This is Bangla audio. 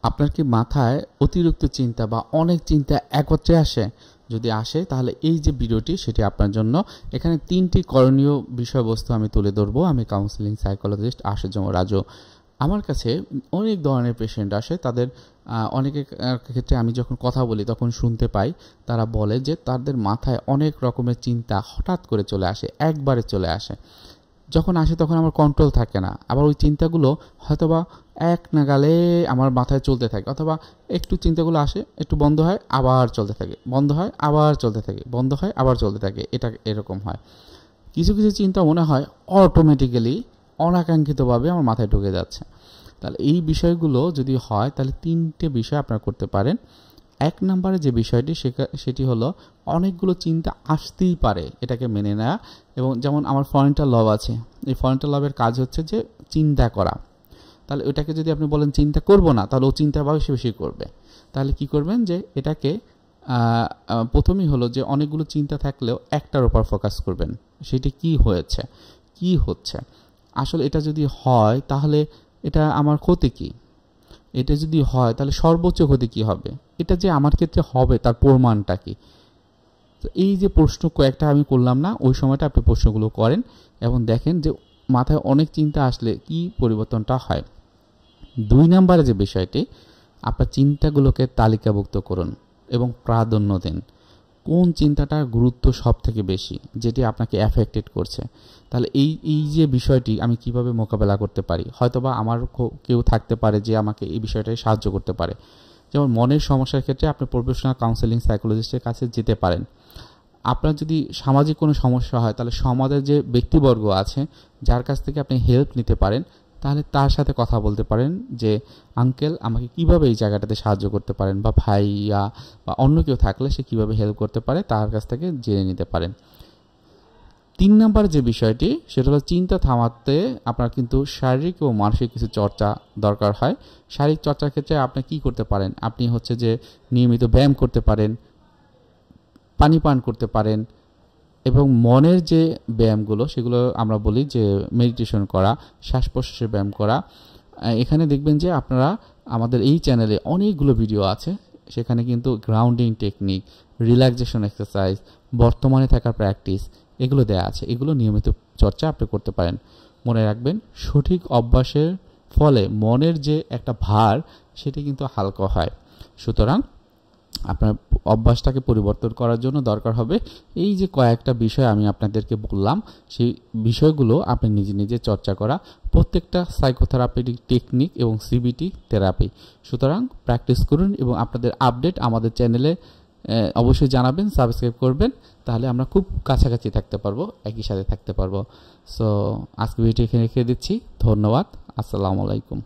আপনার কি মাথায় অতিরিক্ত চিন্তা বা অনেক চিন্তা একত্রে আসে? যদি আসে তাহলে এই যে ভিডিওটি সেটি আপনার জন্য। এখানে 3টি করণীয় বিষয়বস্তু আমি তুলে ধরবো। আমি কাউন্সেলিং সাইকোলজিস্ট আশুজম রাজু। আমার কাছে অনেক ধরনের পেশেন্ট আসে। তাদের অনেকের ক্ষেত্রে আমি যখন কথা বলি তখন শুনতে পাই তারা বলে যে তাদের মাথায় অনেক রকমের চিন্তা হঠাৎ করে চলে আসে, একবারে চলে আসে। যখন আসে তখন আমার কন্ট্রোল থাকে না। আবার ওই চিন্তাগুলো হয়তোবা এক নাগালে আমার মাথায় চলতে থাকে, অথবা একটু চিন্তাগুলো আসে, একটু বন্ধ হয়, আবার চলতে থাকে, বন্ধ হয়, আবার চলতে থাকে, বন্ধ হয়, আবার চলতে থাকে। এটা এরকম হয়। কিছু কিছু চিন্তা মনে হয় অটোমেটিক্যালি অনাকাঙ্ক্ষিতভাবে আমার মাথায় ঢুকে যাচ্ছে। তাহলে এই বিষয়গুলো যদি হয় তাহলে 3টে বিষয় আপনারা করতে পারেন। 1 নম্বরে যে বিষয়টি সেটি হলো অনেকগুলো চিন্তা আসতেই পারে, এটাকে মেনে নেওয়া। এবং যেমন আমার ফ্রন্টাল লব আছে, এই ফ্রন্টাল লবের কাজ হচ্ছে যে চিন্তা করা। তাহলে ওটাকে যদি আপনি বলেন চিন্তা করব না, তাহলে ও চিন্তা বেশি বেশি করবে। তাহলে কি করবেন যে এটাকে প্রথমেই হলো যে অনেকগুলো চিন্তা থাকলেও একটার উপর ফোকাস করবেন। সেটি কি হয়েছে, কি হচ্ছে, আসলে এটা যদি হয় তাহলে এটা আমার ক্ষতি কি, এটা যদি হয় তাহলে সর্বোচ্চ ক্ষতি কি হবে, এটা যে আমার ক্ষেত্রে হবে তার প্রমাণটা কি। তো এই যে প্রশ্ন কয়েকটা আমি করলাম না, ওই সময়টা আপনি প্রশ্নগুলো করেন এবং দেখেন যে মাথায় অনেক চিন্তা আসলে কি পরিবর্তনটা হয়। 2 নম্বরে যে বিষয়টি, আপনার চিন্তাগুলোকে তালিকাভুক্ত করুন এবং প্রাধান্য দিন। কোন চিন্তাটার গুরুত্ব সব থেকে বেশি, যেটি আপনাকে অ্যাফেক্টেড করছে। তাহলে এই যে বিষয়টি আমি কিভাবে মোকাবেলা করতে পারি, হয়তোবা আমার কেউ থাকতে পারে যে আমাকে এই বিষয়টায় সাহায্য করতে পারে। যেমন মনের সমস্যার ক্ষেত্রে আপনি প্রফেশনাল কাউন্সেলিং সাইকোলজিস্টের কাছে যেতে পারেন। আপনার যদি সামাজিক কোনো সমস্যা হয় তাহলে সমাজের যে ব্যক্তিবর্গ আছে যার কাছ থেকে আপনি হেল্প নিতে পারেন, তাহলে তার সাথে কথা বলতে পারেন যে আঙ্কেল আমাকে কিভাবে এই জায়গাটাতে সাহায্য করতে পারেন, বা ভাইয়া বা অন্য কেউ থাকলে সে কিভাবে হেল্প করতে পারে তার কাছ থেকে জেনে নিতে পারেন। 3 নম্বর যে বিষয়টি সেটা হলো চিন্তা থামাতে আপনার কিন্তু শারীরিক ও মানসিক কিছু চর্চা দরকার হয়। শারীরিক চর্চার ক্ষেত্রে আপনি কি করতে পারেন, আপনি হচ্ছে যে নিয়মিত ব্যায়াম করতে পারেন, পানি পান করতে পারেন, এবং মনের যে ব্যায়ামগুলো সেগুলো আমরা বলি যে মেডিটেশন করা, শ্বাস প্রশ্বাসের ব্যায়াম করা। এখানে দেখবেন যে আপনারা আমাদের এই চ্যানেলে অনেকগুলো ভিডিও আছে, সেখানে কিন্তু গ্রাউন্ডিং টেকনিক, রিল্যাক্সেশন এক্সারসাইজ, বর্তমানে থাকার প্র্যাকটিস এগুলো দেওয়া আছে। এগুলো নিয়মিত চর্চা আপনি করতে পারেন। মনে রাখবেন সঠিক অভ্যাসের ফলে মনের যে একটা ভার সেটি কিন্তু হালকা হয়। সুতরাং আপনার অভ্যাসটাকে পরিবর্তন করার জন্য দরকার হবে এই যে কয়েকটা বিষয় আমি আপনাদেরকে বললাম, সেই বিষয়গুলো আপনি নিজে নিজে চর্চা করা, প্রত্যেকটা সাইকোথেরাপিউটিক টেকনিক এবং সিবিটি থেরাপি। সুতরাং প্র্যাকটিস করুন এবং আপনাদের আপডেট আমাদের চ্যানেলে অবশ্যই জানাবেন, সাবস্ক্রাইব করবেন, তাহলে আমরা খুব কাছাকাছি থাকতে পারবো, একই সাথে থাকতে পারবো। সো আজকে ভিডিও এখানে রেখে দিচ্ছি। ধন্যবাদ। আসসালামু আলাইকুম।